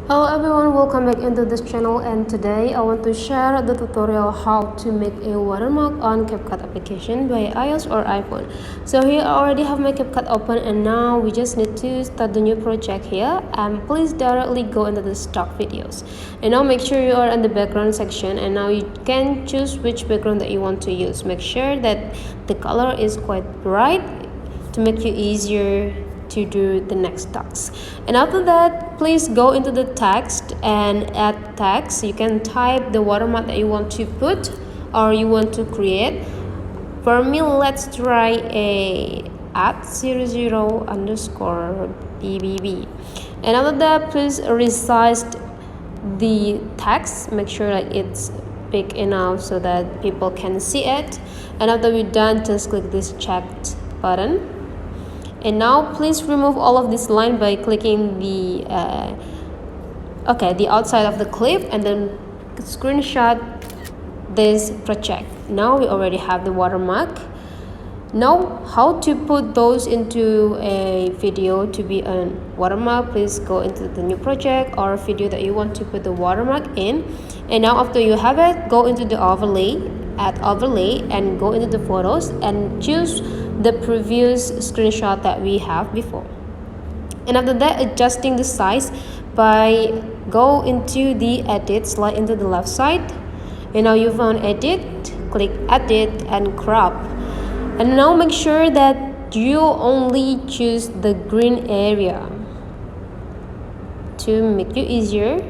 Hello everyone, welcome back into this channel, and today I want to share the tutorial how to make a watermark on CapCut application by iOS or iPhone. So here I already have my CapCut open, and now we just need to start the new project here, and please directly go into the stock videos. And now make sure you are in the background section, and now you can choose which background that you want to use. Make sure that the color is quite bright to make you easier to do the next tasks. And after that, please go into the text and add text. You can type the watermark that you want to put or you want to create. For me, let's try a @00_BBB. And after that, please resize the text. Make sure that it's big enough so that people can see it. And after we're done, just click this checked button. And now please remove all of this line by clicking the outside of the clip, and then screenshot this project. Now we already have the watermark. Now how to put those into a video to be a watermark, please go into the new project or video that you want to put the watermark in. And now after you have it, go into the overlay, add overlay, and go into the photos and choose the previous screenshot that we have before. And after that, adjusting the size by go into the edit, slide into the left side, and now you found edit, click edit and crop. And now make sure that you only choose the green area to make you easier.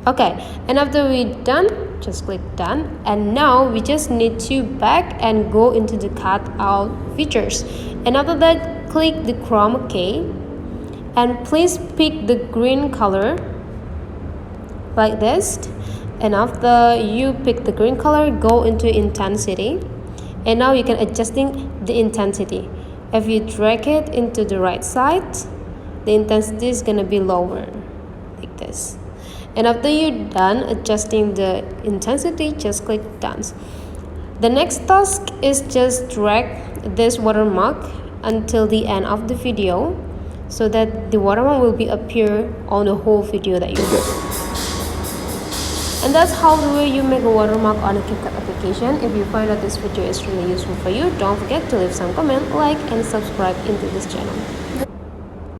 Okay, and after we're done, just click done. And now we just need to back and go into the cut out features. And after that, click the chroma key and please pick the green color like this. And after you pick the green color, go into intensity. And now you can adjusting the intensity. If you drag it into the right side, the intensity is gonna be lower like this. And after you're done adjusting the intensity, just click done. The next task is just drag this watermark until the end of the video so that the watermark will be appear on the whole video that you do. And that's how the way you make a watermark on a CapCut application. If you find that this video is really useful for you, don't forget to leave some comment, like, and subscribe into this channel.